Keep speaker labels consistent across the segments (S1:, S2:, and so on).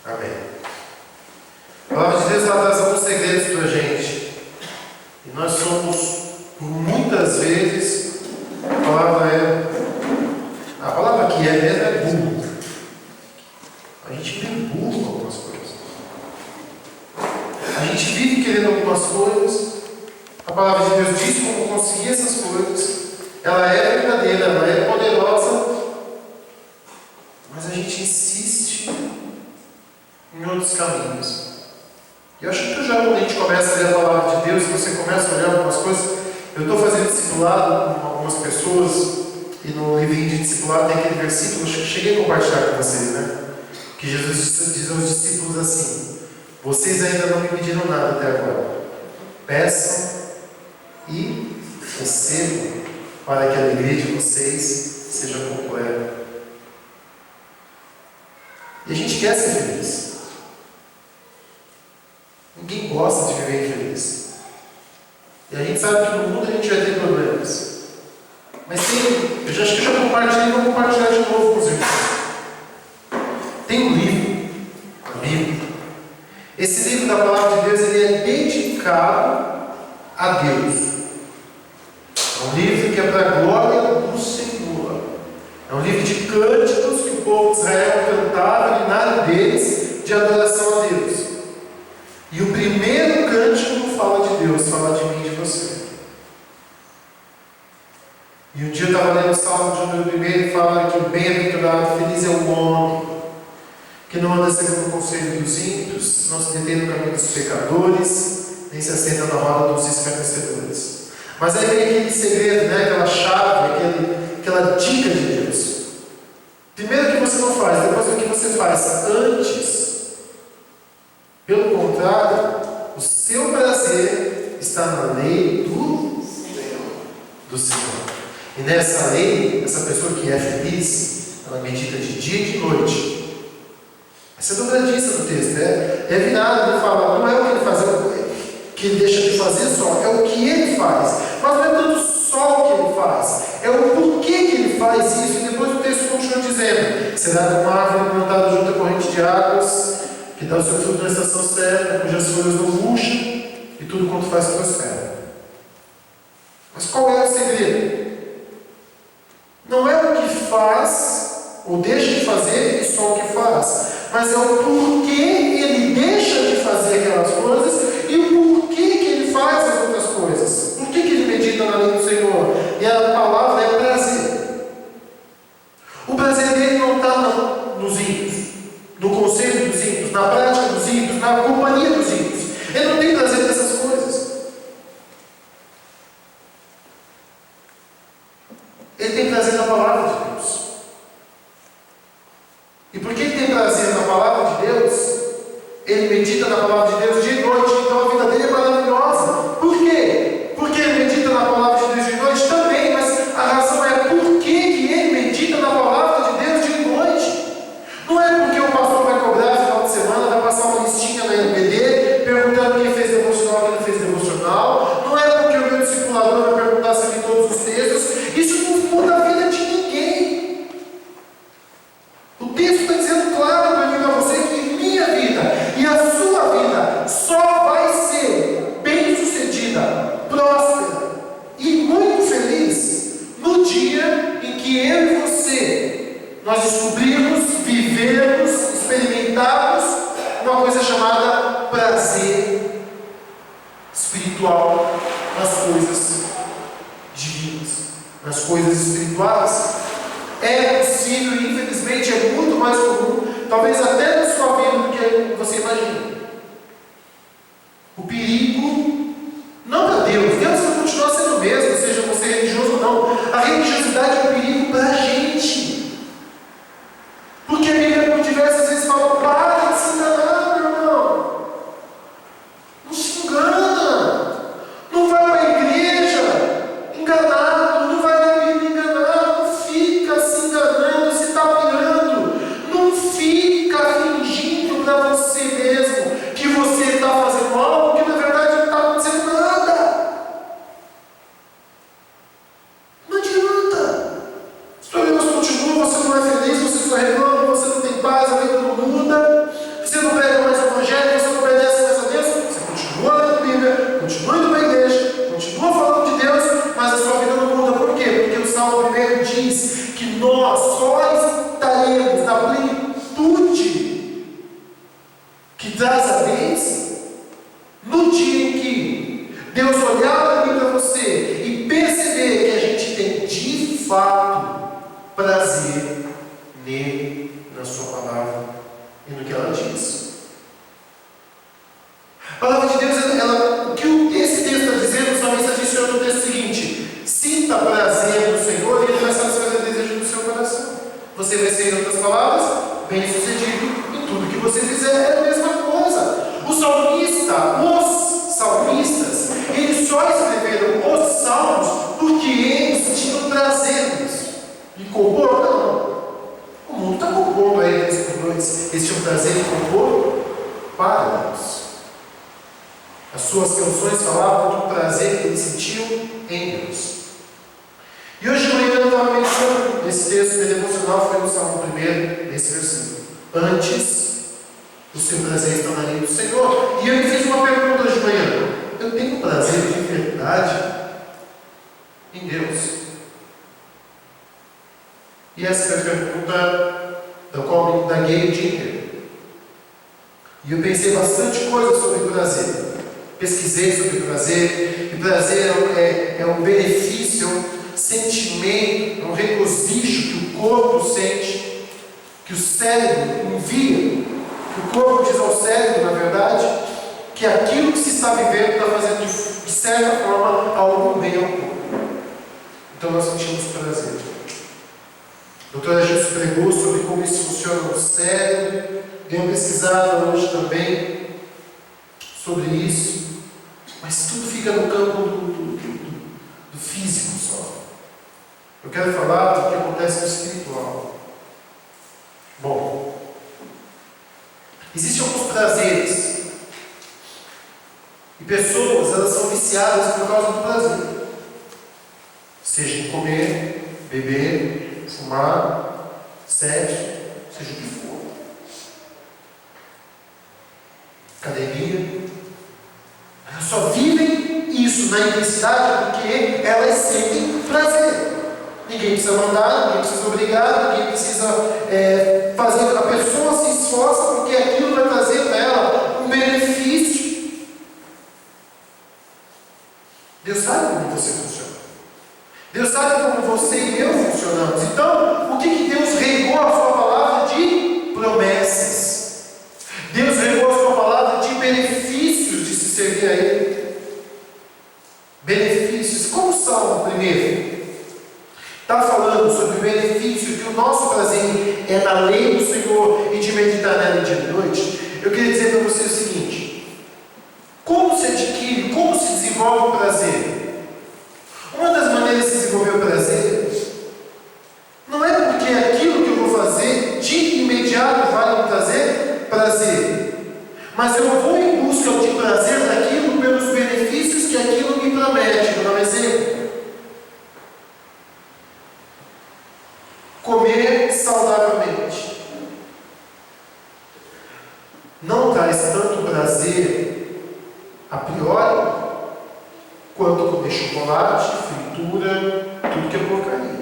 S1: Amém. A palavra de Deus ela traz alguns segredos para a gente. E nós somos, por muitas vezes, a palavra que é mesmo é burro. A gente vive burro com algumas coisas. A gente vive querendo algumas coisas. A palavra de Deus diz como conseguir essas coisas. Ela é verdadeira, ela é poderosa. Mas a gente insiste em outros caminhos. E eu acho que quando a gente começa a ler a palavra de Deus, e você começa a olhar algumas coisas, eu estou fazendo discipulado com algumas pessoas, e no livrinho de discipulado tem aquele versículo, eu cheguei a compartilhar com vocês, né? Que Jesus diz aos discípulos assim: vocês ainda não me pediram nada até agora. Peçam e recebam, para que a alegria de vocês seja completa. E a gente quer ser feliz. Ninguém gosta de viver infeliz. E a gente sabe que no mundo a gente vai ter problemas. Mas eu acho que eu já compartilhei e vou compartilhar de novo com os irmãos. Tem um livro, a Bíblia. Esse livro da Palavra de Deus ele é dedicado a Deus. É um livro que é para a glória do Senhor. É um livro de cânticos que o povo de Israel cantava na área deles de adoração a Deus. E o primeiro cântico fala de Deus, fala de mim e de você. E um dia eu estava lendo o Salmo de número 1 e fala que bem-aventurado, feliz é o homem que não anda segundo o conselho dos ímpios, não se detém no caminho dos pecadores, nem se assenta na roda dos escarnecedores. Mas aí vem aquele segredo, né? Aquela chave, aquela dica de Deus. Primeiro o que você não faz, depois o que você faz antes. Pelo contrário, o seu prazer está na lei do Senhor. E nessa lei, essa pessoa que é feliz, ela medita de dia e de noite. Essa é a dobradiça do texto, é virado, ele fala, não é o que ele faz, é o que ele deixa de fazer só, é o que ele faz. Mas não é tanto só o que ele faz, é o porquê que ele faz isso. E depois o texto continua dizendo: será como uma árvore plantada junto à corrente de águas, que dá o seu fruto na estação certa, cujas folhas não murcham, e tudo quanto faz prospera. Mas qual é o segredo? Não é o que faz, ou deixa de fazer, e só o que faz, mas é o porquê ele deixa de fazer aquelas coisas, e o porquê que ele faz as outras coisas. Por que ele medita na lei do Senhor? E a palavra é prazer. O prazer dele não está nos ímpios, no conselho dos ímpios, na prática dos ímpios, na companhia dos ímpios. Ele não tem prazer nessas coisas. Ele tem prazer na palavra de Deus. E porque ele tem prazer na palavra de Deus, ele medita na palavra de Deus dia e noite, então a vida dele é maravilhosa. Por quê? Porque ele medita na palavra de Deus dia e noite também, mas a razão é por que ele medita na palavra de Deus dia e noite. Não é porque o pastor vai cobrar no final de semana, vai passar uma listinha na LBD, perguntando quem fez devocional, quem não fez devocional. Não é porque o meu discipulador vai perguntar se tem todos os textos. Isso não muda a vida de ninguém. O texto está dizendo claro para mim e para você que minha vida e a sua vida só vai ser bem-sucedida, próspera e muito feliz no dia em que eu e você nós descobrirmos, vivermos, experimentarmos uma coisa chamada prazer espiritual nas coisas divinas, nas coisas espirituais. É possível e infelizmente é muito mais comum, talvez até na sua vida, do que você imagina. O perigo, não para Deus vai continuar sendo o mesmo, seja você religioso ou não. A religiosidade é um perigo para a gente. Porque a Bíblia por diversas vezes fala: para de se enganar, meu irmão. Não se engana. Não vai para a igreja enganado, não vai na Bíblia enganado, não fica se enganando, se tapeando, não fica fingindo para você mesmo que você está fazendo algo que na verdade não está acontecendo nada. Não adianta. Os problemas continuam, você não é feliz, você só reclama, você não tem paz, a vida não muda. confiei na sua palavra e no que ela diz. A palavra de Deus, o que esse texto está dizendo, o salmista adiciona no texto seguinte: sinta prazer no Senhor e Ele vai satisfazer o desejo do seu coração. Você vai ser, em outras palavras, bem sucedido em tudo que você fizer. É a mesma coisa. Os salmistas, eles só escreveram os salmos porque eles tinham prazer nisso. E compor, não. O mundo está compondo aí eles por dois. Eles tinham prazer em compor para Deus. As suas canções falavam do prazer que eles sentiam em Deus. E hoje de manhã eu estava meditando nesse texto, meu devocional foi no Salmo 1, nesse versículo. Antes, o seu prazer está na lei do Senhor. E eu me fiz uma pergunta hoje de manhã: eu tenho prazer de verdade em Deus? E essa é a pergunta da qual me indaguei o dia inteiro. E eu pensei bastante coisa sobre prazer. Pesquisei sobre prazer. E prazer é um benefício, é um sentimento, é um regozijo que o corpo sente, que o cérebro envia, que o corpo diz ao cérebro, na verdade, que aquilo que se está vivendo está fazendo de certa forma algum bem ao corpo. Então nós sentimos prazer. O Dr. Jesus pregou sobre como isso funciona no cérebro. Dei uma pesquisada hoje também sobre isso. Mas tudo fica no campo do físico só. Eu quero falar do que acontece no espiritual. Bom, existem alguns prazeres. E pessoas, elas são viciadas por causa do prazer. Seja em comer, beber, fumar, sexo, seja o que for. Academia. Elas só vivem isso na intensidade porque elas sentem prazer. Ninguém precisa mandar, ninguém precisa obrigar, ninguém precisa fazer. A pessoa se esforça porque aquilo vai trazer para ela um benefício. Deus sabe como você funciona. Deus sabe como você e eu funcionamos. Então, o que Deus regou a sua palavra de promessas? Deus regou a sua palavra de benefícios de se servir a Ele. Benefícios. Como são, primeiro? Está falando sobre o benefício que o nosso prazer é na lei do Senhor e de meditar nela dia e noite. Eu queria dizer para você o seguinte: como se adquire, como se desenvolve o prazer? Uma das maneiras de se desenvolver o prazer não é porque aquilo que eu vou fazer de imediato vai me trazer prazer, mas eu vou em busca de prazer naquilo pelos benefícios que aquilo me promete. Vou dar um exemplo. Comer saudavelmente não traz tanto prazer a priori quanto comer chocolate, fritura, tudo que é porcaria.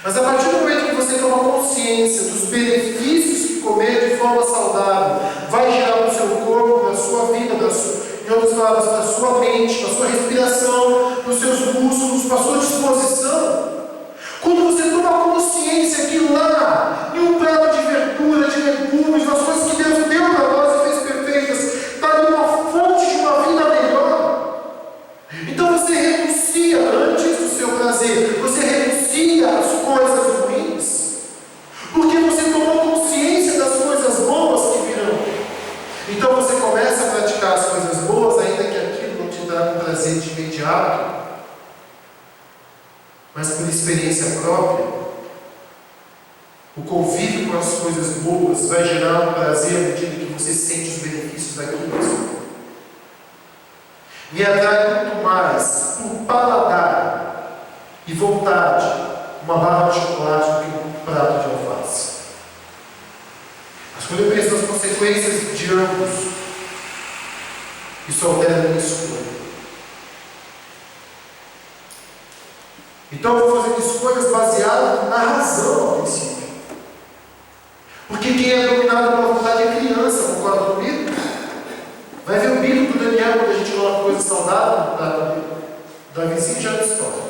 S1: Mas a partir do momento que você toma consciência dos benefícios que comer de forma saudável vai gerar para o seu corpo, para a sua vida, em outras palavras, para a sua mente, para a sua respiração, para os seus músculos, para a sua disposição. Quando você toma consciência que lá, em um prato de verdura, de legumes, nas coisas que Deus deu para nós e fez perfeitas, está ali uma fonte de uma vida melhor. Então você renuncia antes do seu prazer, você renuncia às coisas ruins, porque você tomou consciência das coisas boas que virão. Então você começa a praticar as coisas boas, ainda que aquilo não te dá um prazer de imediato, mas por experiência própria. O convívio com as coisas boas vai gerar um prazer à medida que você sente os benefícios daquilo. Me atrai muito mais por paladar e vontade uma barra de chocolate do que um prato de alface. Mas quando eu penso nas consequências de ambos, isso altera a minha escolha. Então eu vou fazendo escolhas baseadas na razão ao princípio. Porque quem é dominado pela vontade é criança, concorda comigo? Vai ver o bico do Daniel quando a gente coloca coisa saudável no prato da vizinha já distorce.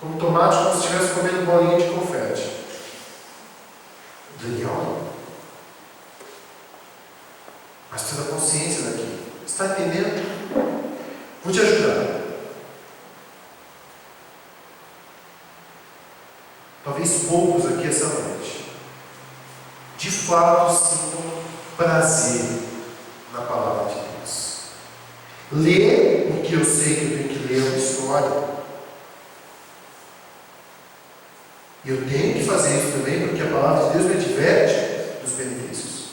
S1: como tomate, como se estivesse comendo bolinha de confete. Daniel, mas tu tem a consciência daquilo. Você está entendendo? Vou te ajudar. Talvez poucos aqui essa noite, de fato, sintam prazer na palavra de Deus. Ler, porque eu sei que eu tenho que ler uma história. E eu tenho que fazer isso também, porque a palavra de Deus me adverte dos benefícios.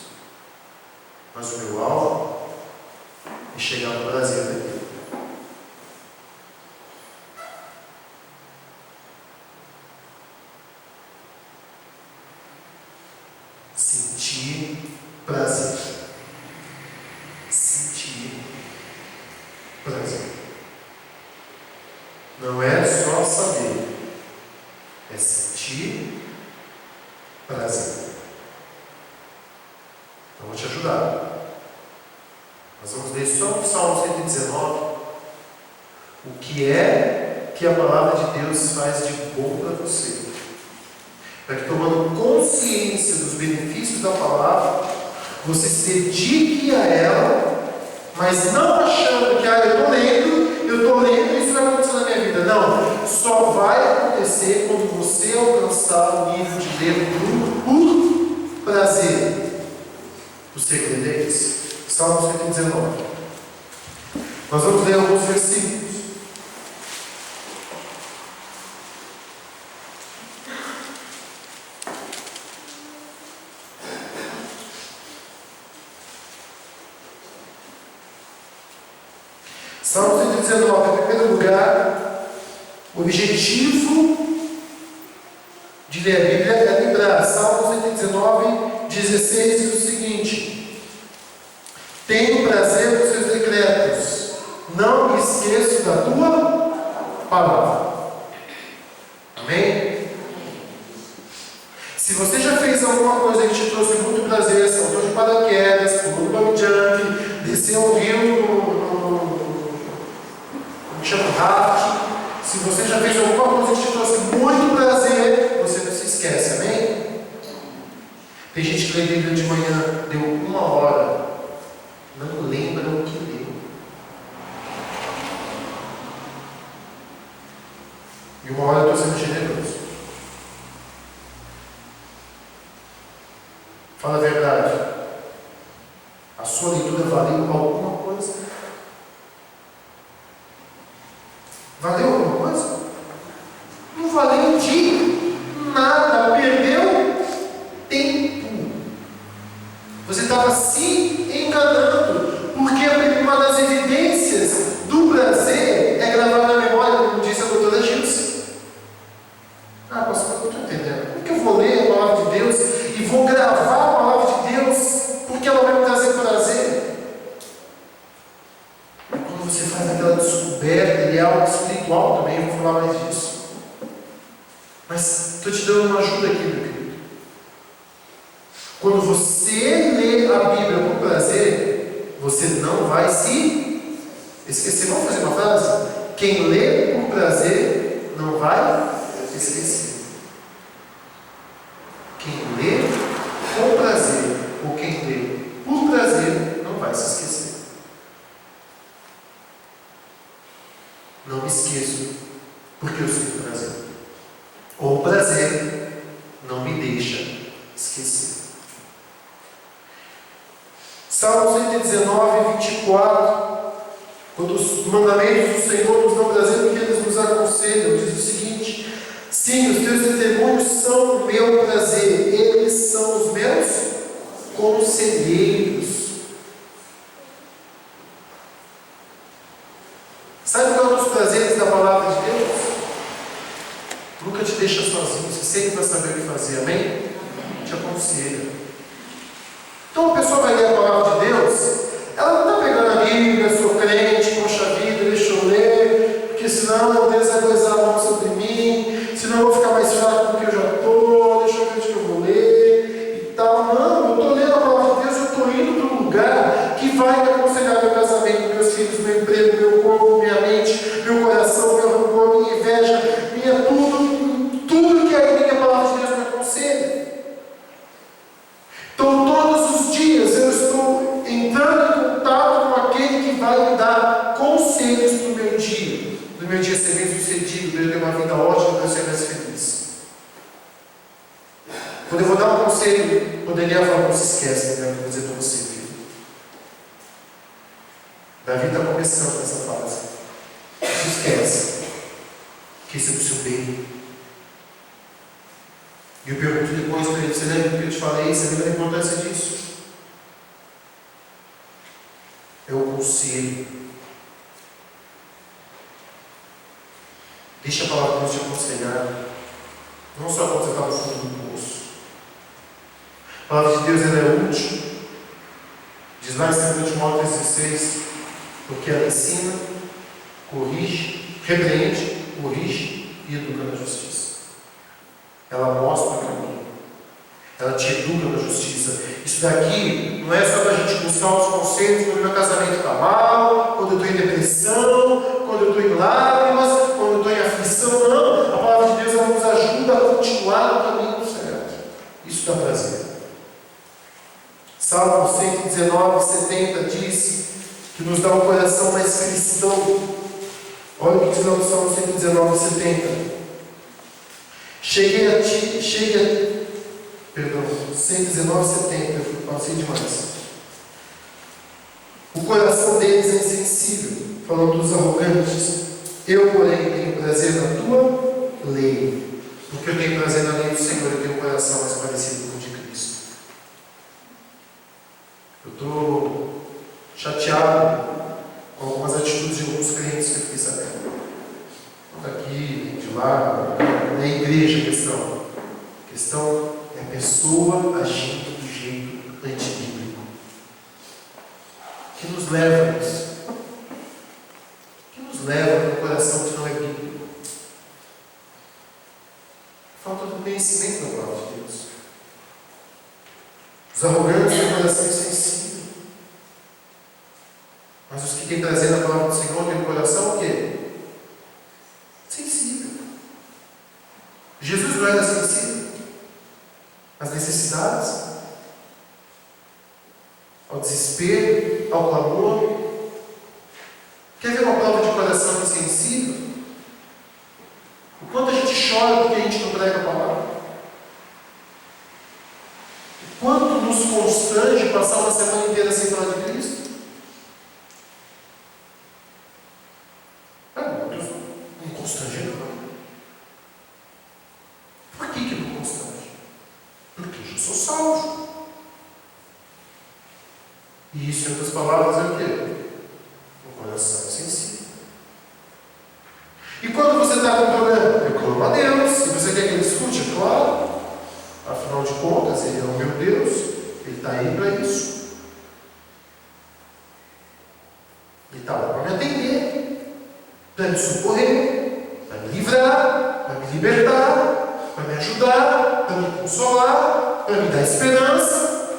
S1: Mas o meu alvo é chegar no prazer daquilo. Sentir prazer. Sentir prazer. Não é só saber, é sentir prazer. Então vou te ajudar. Nós vamos ler só o Salmo 119. O que é que a palavra de Deus faz de bom para você? Para que, tomando consciência dos benefícios da palavra, você se dedique a ela, mas não achando que eu estou lendo e isso vai acontecer na minha vida. Não, só vai acontecer quando você alcançar o nível de ler por prazer. O segredo é esse. Salmo 119. Nós vamos ler alguns versículos. Salmo 119, em primeiro lugar, o objetivo de ler a Bíblia é lembrar. Salmo 119, 16 diz o seguinte: tenho prazer nos seus decretos, não me esqueço da tua palavra. Amém? Se você já fez alguma coisa que te trouxe muito prazer, saltou de paraquedas, pulou no bungee jump, desceu um rio chama raft, se você já fez alguma coisa que te trouxe muito prazer, você não se esquece, amém? Tem gente que lê a Bíblia de manhã, deu 1 hora, não lembra o que leu. E 1 hora eu estou sendo generoso. Fala a verdade. A sua leitura valeu alguma coisa? Valeu alguma coisa? Não valeu de nada. Perdeu tempo. Você estava se enganando. Porque uma das evidências do prazer é gravar na memória, como disse a doutora Gilce. Pastor, eu não estou entendendo. Como que eu vou ler a palavra de Deus e vou gravar a palavra de Deus porque ela vai me trazer prazer? Quando você faz aquela descoberta, ele é algo espiritual também, eu vou falar mais disso. Mas estou te dando uma ajuda aqui, meu querido. Quando você lê a Bíblia com prazer, você não vai se esquecer. Vamos fazer uma frase? Quem lê por prazer não vai esquecer. Quem lê com prazer, ou quem lê por prazer, não vai se esquecer. Não me esqueço, porque eu sinto prazer. Ou o prazer não me deixa esquecer. Salmo 119, 24. Quando os mandamentos do Senhor nos dão prazer, porque eles nos aconselham, diz o seguinte: sim, os teus testemunhos são o meu prazer, eles são os meus conselheiros. Sabe qual é um dos prazeres da palavra de Deus? Nunca te deixa sozinho, você sempre vai saber o que fazer, amém? Te aconselha. Então a pessoa vai ler a palavra de Deus, ela não está pegando a Bíblia, sou crente, poxa vida, deixa eu ler, porque senão Deus vai coisar a mão sobre mim, senão eu vou ficar mais fraco do que eu já estou, deixa eu ver o que eu vou ler e tal. Não, eu estou lendo a palavra de Deus, eu estou indo para um lugar que vai me aconselhar meu casamento, meus filhos, meu emprego, meu corpo, minha mente, meu coração, meu rancor, minha inveja, minha tudo. Quando eu vou dar um conselho, poderia falar, não se esquece, né? Vou dizer para você, filho. Davi está começando nessa fase. Não se esquece que isso é do seu bem. E eu pergunto depois para ele, você lembra do que eu te falei? Você lembra da importância disso? É o conselho. Deixa a palavra de Deus te aconselhar. Não só quando você está no fundo do poço. A palavra de Deus ela é útil. Diz lá em 2 Timóteo 3,16, porque ela ensina, corrige, repreende, corrige e educa na justiça. Ela mostra o caminho. Ela te educa na justiça. Isso daqui não é só para a gente buscar os conselhos quando o meu casamento está mal, quando eu estou em depressão, quando eu estou em lágrimas, quando eu estou em aflição. Não. A palavra de Deus ela nos ajuda a continuar no caminho certo. Isso dá prazer. Salmo 119, 70 diz que nos dá um coração mais cristão. Olha o que diz lá no Salmo 119, 70. 119, 70, eu passei demais. O coração deles é insensível, falando dos arrogantes. Eu, porém, tenho prazer na tua lei. Porque eu tenho prazer na lei do Senhor, eu tenho um coração mais parecido com o de Cristo. Eu estou chateado com algumas atitudes de alguns crentes que eu fiquei sabendo. Não daqui, nem de lá, não é igreja a questão. A questão é a pessoa agindo do jeito antibíblico. Que nos leva a isso? Que nos leva a um coração que não é bíblico? Falta do conhecimento da palavra de Deus. Os arrogantes têm coração insensível. Mas os que têm prazer na palavra do Senhor têm um coração o quê? Sensível. Jesus não era sensível às necessidades, ao desespero, ao clamor. Quer ver uma prova de coração insensível? O quanto a gente chora porque a gente não prega a palavra. O quanto nos constrange passar uma semana inteira sem falar de Cristo. Deus não constrange não. Por que não constrange? Porque eu já sou salvo. E isso, em outras palavras, é o quê? Um coração sensível. E quando você está com problema, eu clamo a Deus. Se você quer que ele escute, é claro. Afinal de contas, ele é o meu Deus. Ele está aí para isso. Ele está lá para me atender, para me socorrer, para me livrar, para me libertar, para me ajudar, para me consolar, para me dar esperança.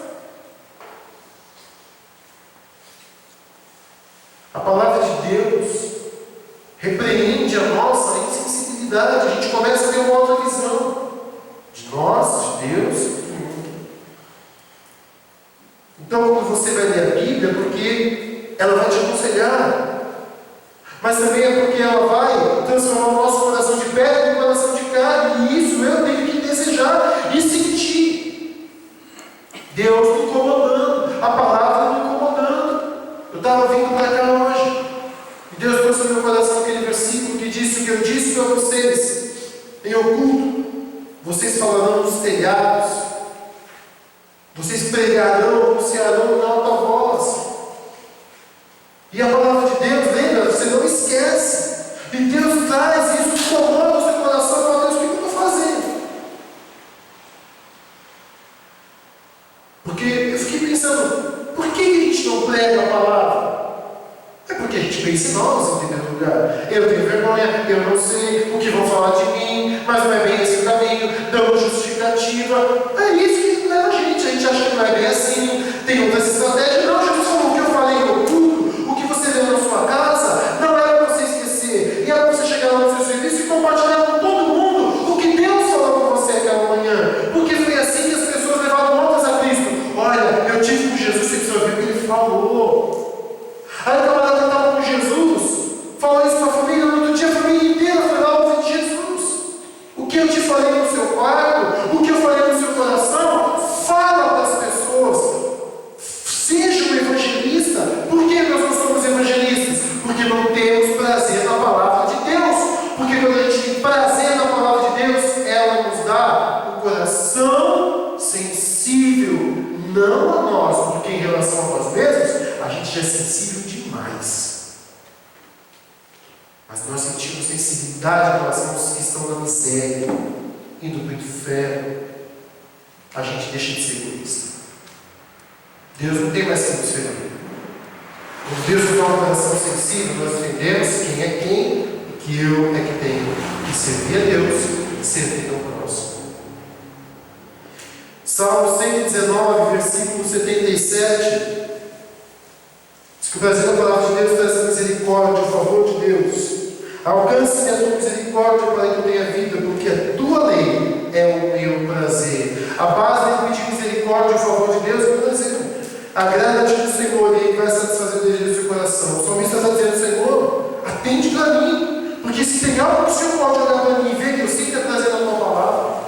S1: A palavra de Deus repreende a nossa insensibilidade. A gente começa a ter uma outra visão de nós, de Deus e do mundo. Então, quando você vai ler a Bíblia, é porque ela vai te aconselhar, mas também é porque ela vai transformar o nosso coração de pedra em coração de carne, e isso eu tenho que desejar e sentir. Deus me incomodando, a palavra me incomodando. Eu estava vindo para cá hoje, e Deus trouxe no meu coração aquele versículo que disse o que eu disse para vocês em oculto. Vocês falarão nos telhados, vocês pregarão, anunciarão em alta voz. E a palavra de Deus, lembra? Você não esquece. E Deus traz isso, comanda o seu coração e fala: Deus, o que eu estou fazendo? Porque eu fiquei pensando, por que a gente não prega a palavra? É porque a gente pensa em nós, em primeiro lugar. Eu tenho vergonha, eu não sei o que vão falar de mim, mas não é bem esse o caminho, damos justificativa. É isso que leva a gente acha que não é bem assim, tem outras estratégias. Não, Jesus falou o que eu falei no culto, o que você leu na sua casa, não era para você esquecer, e era para você chegar lá no seu serviço e compartilhar com todo mundo o que Deus falou com você aquela manhã, porque foi assim que as pessoas levaram outras a Cristo. Olha, eu tive com Jesus, você precisa ver o que ele falou. Aí o camarada estava com Jesus, falou isso para a família, no outro dia a família inteira foi lá ouvir Jesus. O que eu te falei no seu quarto, o que eu falei no seu coração, coração sensível, não a nós, porque em relação a nós mesmos, a gente já é sensível demais. Mas nós sentimos sensibilidade em relação aos que estão na miséria, indo para o inferno. A gente deixa de ser egoísta. Deus não tem mais que nos ferir. Quando Deus nos dá uma coração sensível, nós entendemos quem é quem e que eu é que tenho que servir a Deus e servir ao próximo. Salmo 119, versículo 77. Diz que o prazer da palavra de Deus traz a misericórdia, o favor de Deus. Alcance-me a tua misericórdia para que eu tenha vida, porque a tua lei é o meu prazer. A base de pedir misericórdia e o favor de Deus é o prazer. Agrada-te do Senhor e Ele vai satisfazer o desejo do seu coração. O salmista está dizendo: Senhor, atende para mim, porque se tem algo que o Senhor pode olhar para mim e ver que eu sei que está trazendo a tua palavra,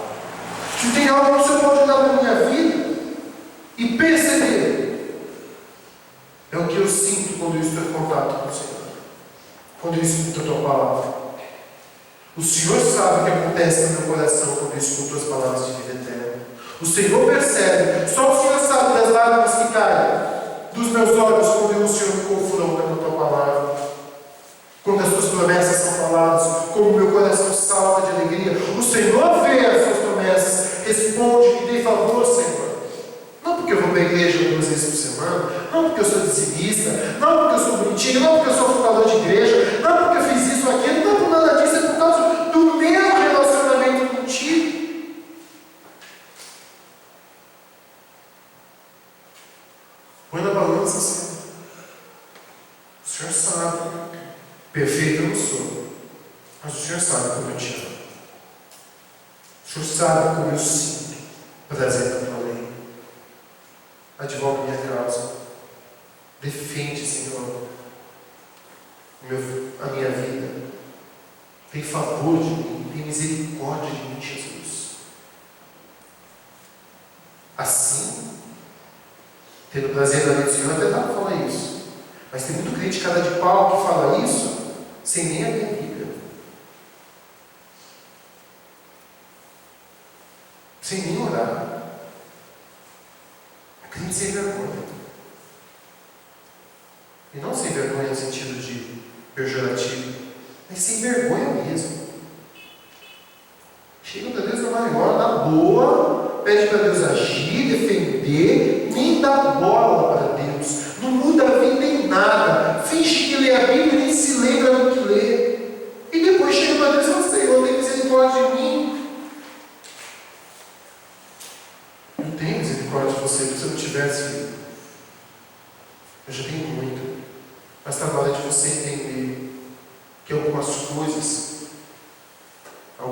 S1: se tem algo que o Senhor pode olhar para a minha vida e perceber, é o que eu sinto quando eu estou em contato com o Senhor, quando eu escuto a tua palavra. O Senhor sabe o que acontece no meu coração quando eu escuto as palavras de vida eterna. O Senhor percebe, só o Senhor sabe das lágrimas que caem dos meus olhos quando o Senhor me confronta com a tua palavra, quando as tuas promessas são faladas, como o meu coração salta de alegria. O Senhor vê as tuas promessas, responde, me dê favor, Senhor. Não porque eu vou para a igreja 2 vezes por semana, não porque eu sou dizimista, não porque eu sou bonitinho, não porque eu sou fundador de igreja, não porque eu fiz isso ou aquilo, não por nada disso, é por causa do meu relacionamento contigo. Põe na balança, Senhor. O Senhor sabe. Perfeito eu não sou. Mas o Senhor sabe como eu te amo. O Senhor sabe como eu sinto prazer na tua lei. Advoga minha causa. Defende, Senhor, a minha vida. Tem favor de mim. Tem misericórdia de mim, Jesus. Assim, tendo prazer na vida do Senhor, até dá para falar isso. Mas tem muito crente cara de pau que fala isso sem nem abrir a Bíblia. Sem nem orar. É crente sem vergonha. E não sem vergonha no sentido de pejorativo, mas sem vergonha mesmo. Chega para Deus na maior, na boa, pede para Deus agir, defender, nem dá bola para Deus. Não muda a vida em nada. Finge que lê a Bíblia e nem se lembra do que lê. E depois chega para Deus e fala: Senhor, tem misericórdia de mim. Eu tenho misericórdia de você, porque se eu não tivesse, filho, eu já tenho muito. Mas está na hora de você entender que algumas coisas, eu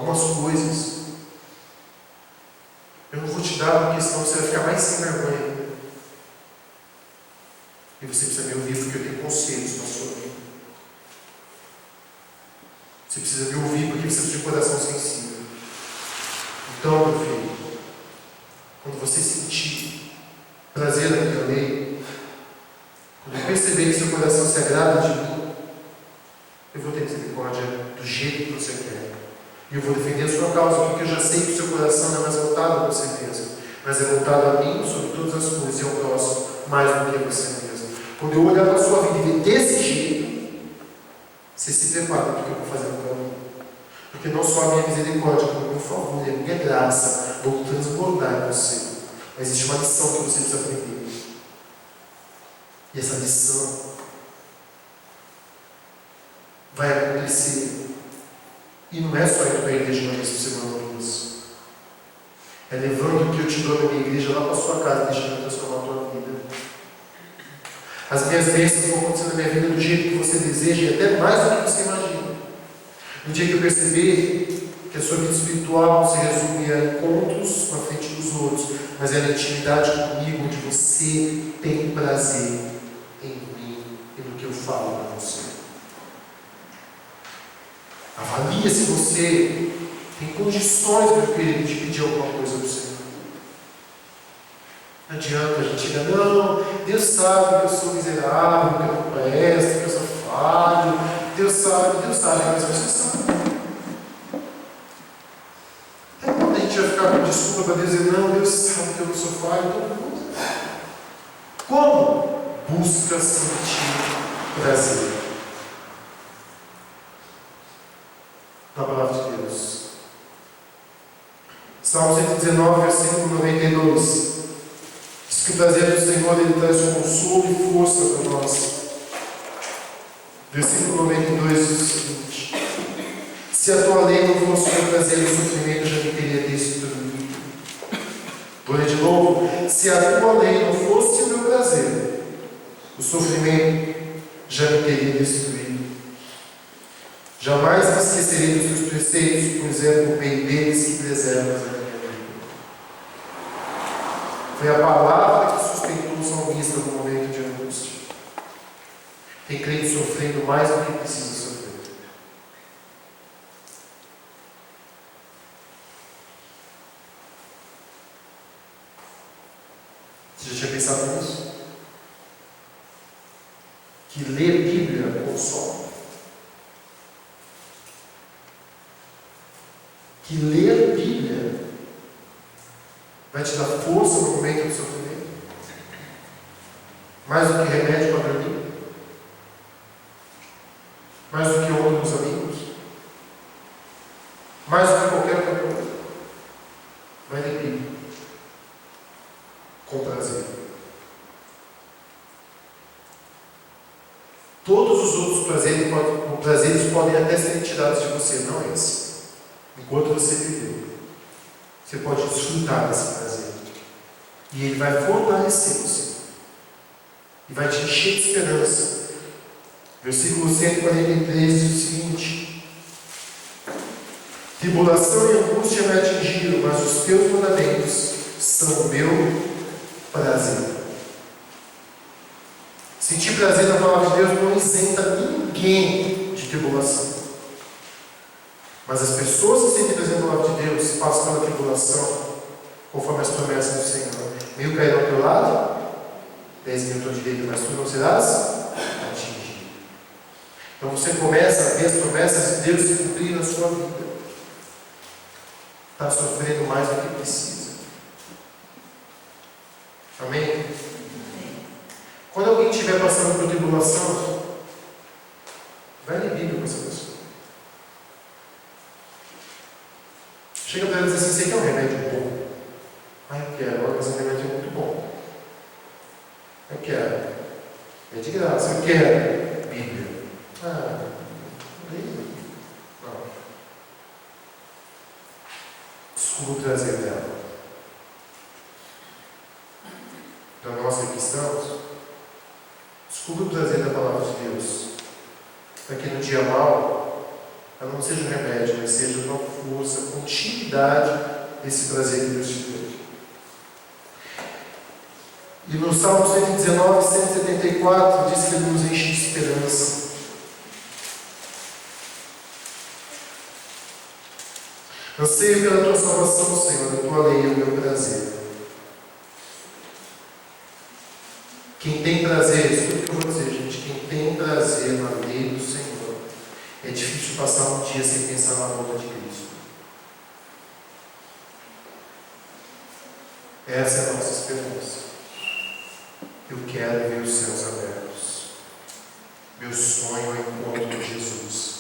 S1: não vou te dar, porque senão você vai ficar mais sem vergonha. E você precisa me ouvir, porque eu tenho conselhos para a sua vida. Você precisa me ouvir, porque você precisa de um coração sensível. Então, meu filho, quando você sentir prazer na minha lei, quando eu perceber que seu coração se agrada de mim, eu vou ter misericórdia do jeito que você quer. E eu vou defender a sua causa, porque eu já sei que o seu coração não é mais voltado a você mesmo, mas é voltado a mim sobre todas as coisas e ao próximo, mais do que a você mesmo. Quando eu olhar para a sua vida e ver desse jeito, você se prepara para o que eu vou fazer para mim. Porque não só a minha misericórdia, como o meu favor e a minha graça vão transbordar em você. Mas existe uma lição que você precisa aprender. E essa lição vai acontecer. E não é só ir para a igreja uma vez por semana ou duas. É levando o que eu te dou na minha igreja lá para a sua casa, deixando transformar a tua vida. As minhas bênçãos vão acontecer na minha vida do jeito que você deseja e até mais do que você imagina. No dia que eu perceber que a sua vida espiritual não se resume a encontros na frente dos outros, mas é na intimidade comigo, onde você tem prazer em mim e no que eu falo para você. Avalie se você tem condições, meu querido, de pedir alguma coisa do Senhor. Não adianta a gente chegar: não, Deus sabe que eu sou miserável, que eu não presto, que eu sou falho. Deus sabe, mas você sabe. Até quando a gente vai ficar com desculpa para Deus e dizer, não, Deus sabe que eu não sou falho, todo mundo. Como? Busca sentir prazer na palavra de Deus. Salmo 119, versículo 92. Diz que o prazer do Senhor ele traz consolo e força para nós. Versículo 92 diz o seguinte: se a tua lei não fosse o meu prazer, o sofrimento já me teria destruído. Vou ler de novo. Se a tua lei não fosse o meu prazer, o sofrimento já me teria destruído. Jamais me esquecerei dos teus preceitos, pois é por meio deles que preservas a minha vida. Foi a palavra que sustentou o salmista no momento de angústia. Tem crente sofrendo mais do que precisa sofrer. Você já tinha pensado nisso? Que ler Bíblia consome. Que ler Bíblia vai te dar força no momento do sofrimento. Mais do que remédio para dormir. Mais do que honra dos amigos. Mais do que qualquer outra coisa. Vai ler Bíblia. Com prazer. Todos os outros prazeres podem até ser tirados de você, não esse. Enquanto você viver, você pode desfrutar desse prazer. E ele vai fortalecer você. E vai te encher de esperança. Versículo 143 diz o seguinte: tribulação e angústia me atingiram, mas os teus mandamentos são o meu prazer. Sentir prazer na palavra de Deus não isenta ninguém de tribulação. Mas as pessoas que sentem prazer na palavra de Deus passam pela tribulação, conforme as promessas do Senhor. 1000 cairão ao teu lado, 10.000 à tua direita, mas tu não serás atingido. Então você começa a ver as promessas de Deus se cumprir na sua vida. Está sofrendo mais do que precisa. Amém? Quando alguém estiver passando por tribulação, vai ler Bíblia com essa pessoa. Chega para ela e diz assim: você quer um remédio bom? Ah, eu quero, mas o remédio é muito bom. Eu quero. É de graça, eu quero. Bíblia. Ah, Bíblia. Não. Desculpa o prazer dela. Então nós aqui estamos. Desculpa o prazer da palavra de Deus. Para que no dia mau, ela não seja um remédio, mas seja uma força, continuidade desse prazer que Deus te deu. E no Salmo 119, 174, diz que Ele nos enche de esperança. Anseio pela tua salvação, Senhor, a tua lei é o meu prazer. Quem tem prazer, escuta o que eu vou dizer, gente, quem tem prazer na lei do Senhor, é difícil passar um dia sem pensar na volta de Cristo. Essa é a nossa esperança. Eu quero ver os céus abertos. Meu sonho é o encontro com Jesus.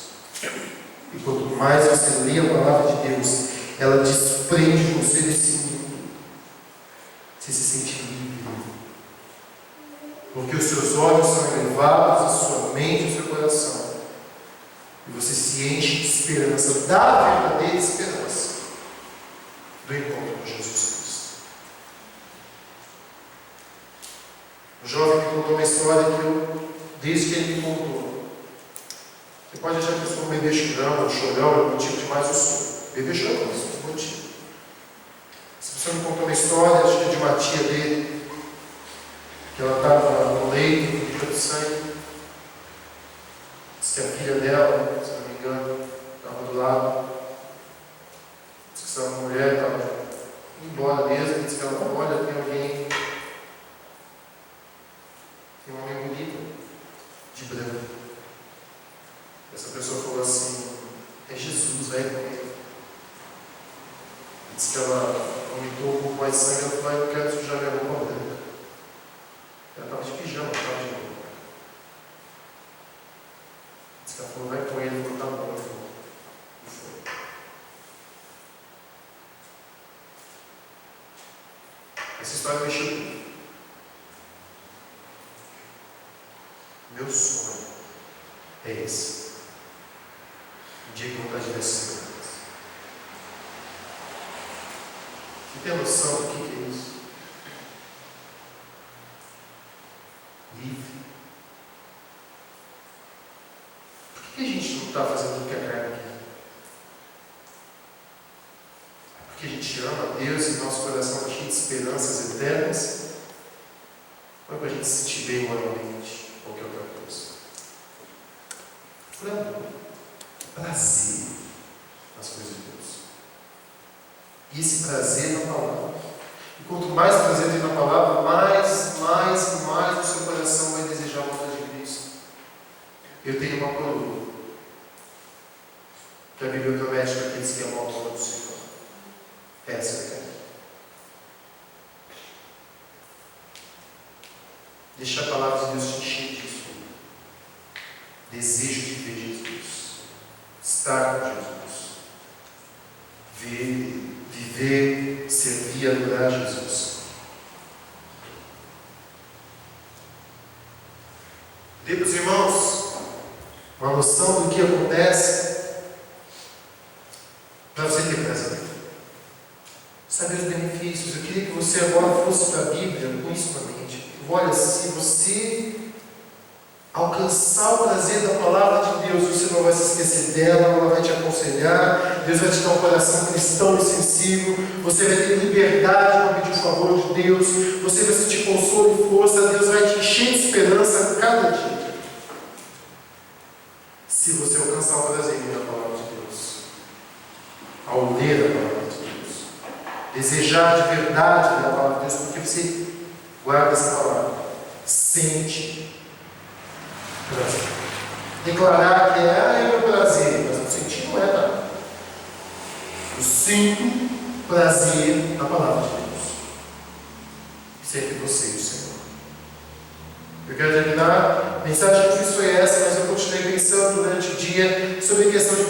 S1: E quanto mais você lê a palavra de Deus, ela desprende você desse mundo. Você se sente livre. Porque os seus olhos são elevados, a sua mente e o seu coração. E você se enche de esperança, da verdadeira esperança do encontro com Jesus Cristo. O jovem me contou uma história que eu, desde que ele me contou, você pode achar que eu sou um bebê chorão, é o motivo de mais eu sou. Bebê chorão, isso é um motivo. Essa pessoa me contou uma história, acho que é de uma tia dele, que ela estava no leito, com de sangue. Diz que a filha dela, se não me engano, estava do lado. Diz que essa mulher estava indo embora mesmo. Diz que ela falou: olha, tem alguém, tem um homem bonito, de branco. Essa pessoa falou assim: é Jesus, vai com ele. Diz que ela vomitou um pouco mais de sangue, ela falou: eu quero sujar minha roupa branca. Ela estava de pijama, estava de roupa. Disse que ela falou: vai com ele, falou: tá bom, eu vou. E foi. Essa história mexeu comigo. Meu sonho é esse. Um dia que eu vou estar de descer. Você tem noção do que é isso? Livre. Por que a gente não está fazendo o que a carne quer? Porque a gente ama a Deus e nosso coração está cheio de esperanças eternas? Ou é para a gente se sentir bem moralmente? Ou qualquer outra coisa? Por amor. Prazer nas coisas de Deus. E esse prazer na palavra. E quanto mais prazer tem na palavra, mais o seu coração vai desejar a volta de Cristo. Eu tenho uma coroa que a Bíblia promete para aqueles que amam a volta do Senhor. Essa é a quero. Deixa a palavra de Deus te encher disso. Desejo de ver Jesus. Estar com Jesus. Viver, servir, adorar Jesus. Dê para os irmãos uma noção do que acontece para você ter prazer. Saber os benefícios. Eu queria que você agora fosse para a Bíblia com isso na mente. Olha, se você alcançar o prazer da palavra de Deus, você não vai se esquecer dela, ela vai te aconselhar, Deus vai te dar um coração cristão e sensível, você vai ter liberdade para pedir o favor de Deus, você vai sentir consolo e força, Deus vai te encher de esperança a cada dia. Se você alcançar o prazer da palavra de Deus, ao ler a palavra de Deus, desejar de verdade a palavra de Deus, porque você guarda essa palavra, sente prazer. Declarar que é meu prazer, mas no sentido não é nada. Eu sinto prazer na palavra de Deus. Isso é entre você e o Senhor. Eu quero terminar. A mensagem que eu fiz foi essa, mas eu continuei pensando durante o dia sobre a questão de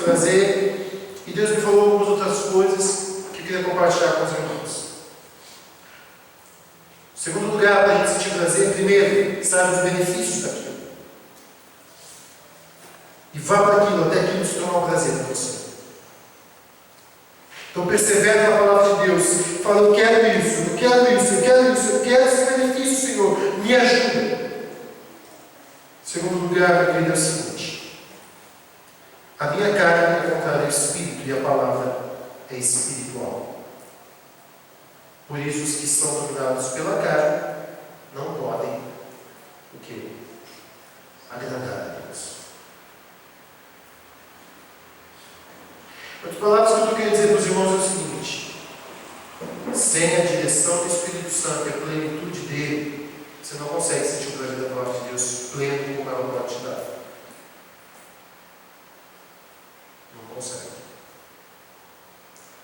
S1: prazer, e Deus me falou algumas outras coisas que eu queria compartilhar com os irmãos. Segundo lugar, para a gente sentir prazer, primeiro, saiba os benefícios daquilo. E vá para aquilo, até aquilo se tornar um prazer para você. Então persevere na palavra de Deus. Fala: eu quero isso, eu quero esse benefício, Senhor. Me ajuda. Segundo lugar, meu querido, é o seguinte: a minha carne é contrária ao Espírito e a palavra é espiritual. Por isso, os que estão dominados pela carne não podem o quê? Agradar a Deus. Outras palavras que eu estou querendo dizer para os irmãos é o seguinte: sem a direção do Espírito Santo e a plenitude dele, você não consegue sentir o prazer da palavra de Deus pleno como ela pode te dar. Não consegue.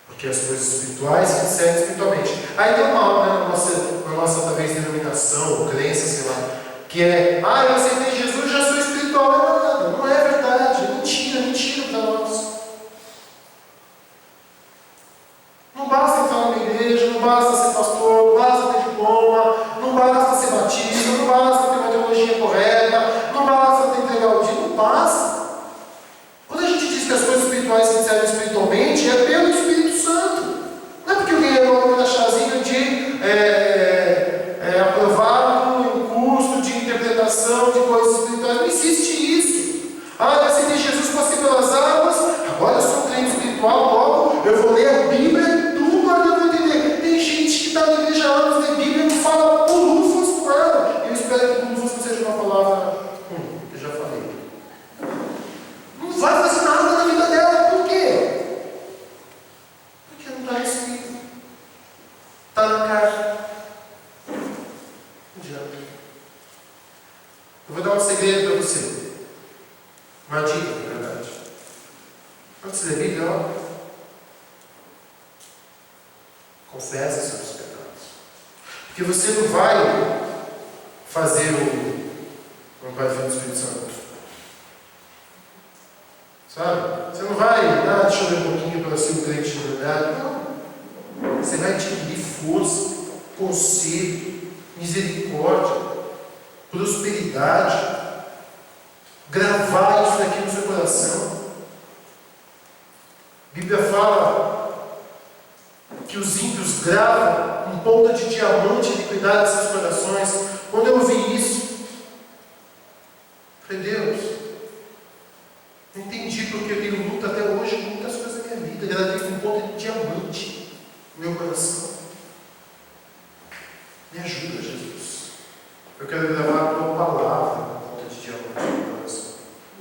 S1: Porque as coisas espirituais se discernem espiritualmente. Aí tem mal, né, na nossa talvez denominação, ou crença, sei lá, que é: eu aceitei Jesus, já sou espiritual. Não é verdade, é mentira para nós. Não basta entrar na igreja, não basta ser pastor, não basta ter diploma, não basta ser batista, não basta ter uma teologia correta, não basta ter entregar o dia, não basta. Quando a gente diz que as coisas espirituais se discernem espiritualmente, é pelo Espírito Santo. Não é porque eu ganhei uma chazinha de aprovado em um curso de interpretação de coisas espirituais. Não existe isso. Eu aceitei Jesus, passei pelas águas, agora eu sou um crente espiritual, logo eu vou ler a Bíblia e tudo, agora eu vou entender. Tem gente confessa os seus pecados. Porque você não vai fazer o Pai, Filho e Espírito Santo. Sabe? Você não vai, deixa eu ver um pouquinho para ser um crente de verdade. Não. Você vai adquirir força, conselho, misericórdia, prosperidade. Gravar isso aqui no seu coração. A Bíblia fala que os ímpios gravam em ponta de diamante a iniquidade de seus corações. Quando eu ouvi isso, falei, Deus, não entendi porque eu tenho luta até hoje com muitas coisas da minha vida. Ela tem um ponta de diamante no meu coração. Me ajuda, Jesus. Eu quero gravar a tua palavra na ponta de diamante no meu coração.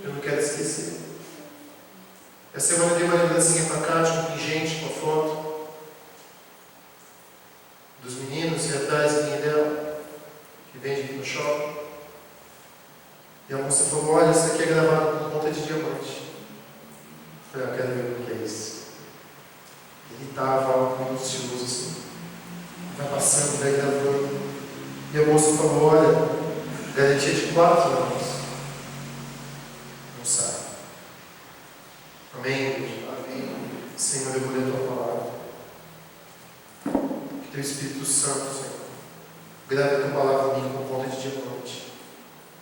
S1: Eu não quero esquecer. Essa semana eu dei uma lembrancinha para cá de um pingente com a foto dos meninos e atrás dela, que vende aqui no shopping. E a moça falou, olha, isso aqui é gravado com ponta de diamante. Eu falei, eu quero ver o que é isso. Ele estava algo minucioso assim. Vai passando, vai gravando. E a moça falou, olha, garantia de 4 anos. Não sai. Amém? Amém. Senhor, eu vou ler a tua palavra. Que teu Espírito Santo, Senhor, grave a tua palavra em mim com ponta de diamante.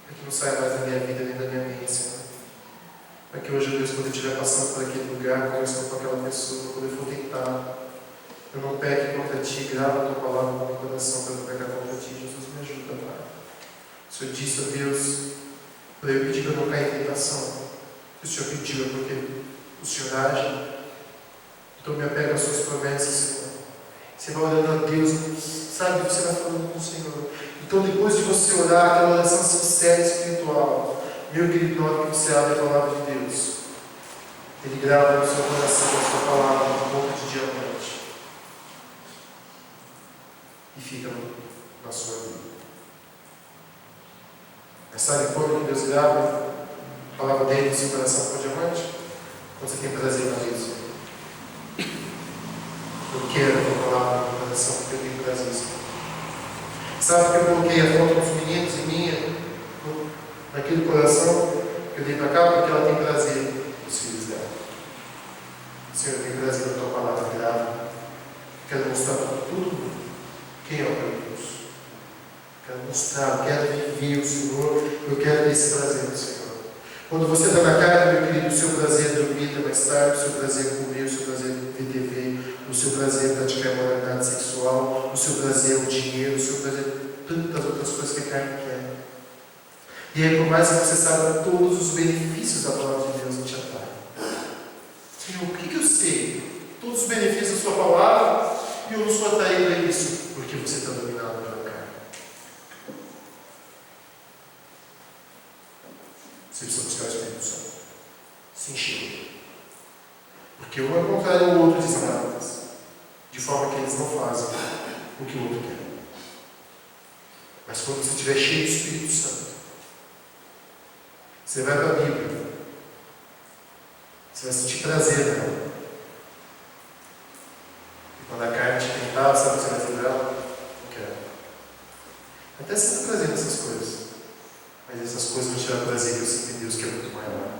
S1: Para que não saia mais da minha vida nem da minha mente, Senhor. Para que hoje, Deus, quando eu estiver passando por aquele lugar, conversando com aquela pessoa, quando eu for tentar, eu não peque contra ti, grava a tua palavra no meu coração para eu não pecar contra ti. Jesus, me ajuda, Pai. O Senhor disse a Deus, para eu pedir para não cair em tentação. O Senhor pediu, é porque o Senhor age. Então me apega às suas promessas, Senhor. Você vai orando a Deus, sabe? Você vai falando com o Senhor. Então depois de você orar, aquela oração sincera e espiritual, meu querido, na hora que você abre a palavra de Deus, Ele grava no seu coração a sua palavra na ponta de diamante. E fica na sua vida. Mas sabe quando que Deus grava a palavra dele no seu coração com diamante? Quando você tem prazer na vida. Eu quero a tua palavra no meu coração porque eu tenho prazer. Sabe que eu coloquei a foto dos meninos e minha naquele coração que eu dei para cá porque ela tem prazer nos filhos dela. Senhor, eu tenho prazer na tua palavra grave. Quero mostrar para tudo quem é o meu Deus. Quero mostrar, quero viver o Senhor. Eu quero ter esse prazer no Senhor. Quando você está na carne, meu querido, o seu prazer é dormir até mais tarde, o seu prazer é comer, o seu prazer é ver TV, o seu prazer é praticar moralidade sexual, o seu prazer é o dinheiro, o seu prazer é tantas outras coisas que a carne quer. E aí, por mais que você saiba todos os benefícios da palavra de Deus, não te atrai. Senhor, por que eu sei todos os benefícios da sua palavra e eu não sou atraído a isso? Porque você está dominado pela carne. Você precisa buscar o Espírito Santo. Se encher. Porque um é contrário ao outro desgraças, de forma que eles não fazem o que o outro quer. Mas quando você estiver cheio do Espírito Santo, você vai para a Bíblia. Você vai sentir prazer nela. E quando a carne te tentar, sabe o que você vai dizer dela? Não quero. Até você tem prazer nessas coisas. Mas essas coisas vão tirar o prazer que eu sinto em Deus, que é muito maior.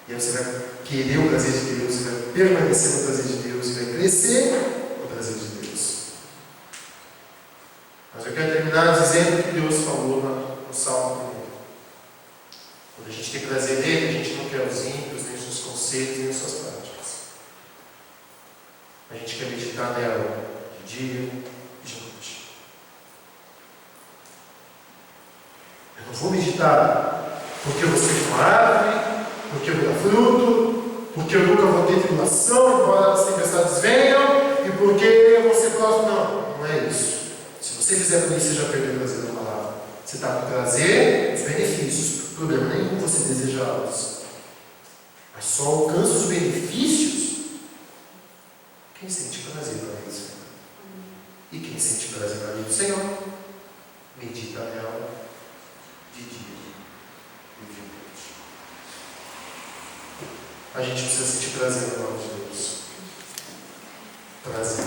S1: E aí você vai querer o prazer de Deus, você vai permanecer no prazer de Deus, e vai crescer no prazer de Deus. Mas eu quero terminar dizendo o que Deus falou no Salmo 1. Quando a gente tem prazer nele, a gente não quer os ímpios, nem os seus conselhos, nem as suas práticas. A gente quer meditar nela de dia e de noite. Eu não vou meditar porque eu vou ser uma árvore, porque eu vou dar fruto, porque eu nunca vou ter tribulação, embora as tempestades venham, e porque eu vou ser próximo. Não, não é isso. Se você fizer tudo isso, você já perdeu o prazer da palavra. Você está com prazer, os benefícios. Problema nenhum você desejá-los. Mas só alcança os benefícios quem sente prazer na lei do Senhor. E quem sente prazer na lei do Senhor, medita nela de dia e de noite. A gente precisa sentir prazer na palavra de Deus. Prazer.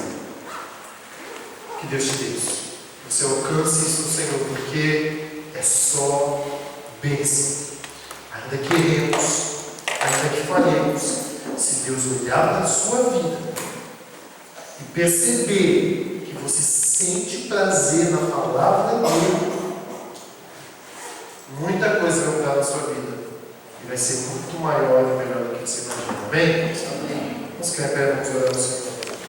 S1: Que Deus te dê isso. Você alcance isso no Senhor, porque é só bênção. Ainda que erremos, ainda que falhemos, se Deus olhar para a sua vida e perceber que você sente prazer na palavra dele, muita coisa vai mudar na sua vida. E vai ser muito maior e melhor do que você imagina. Amém? Vamos cair em pé, vamos orar ao Senhor.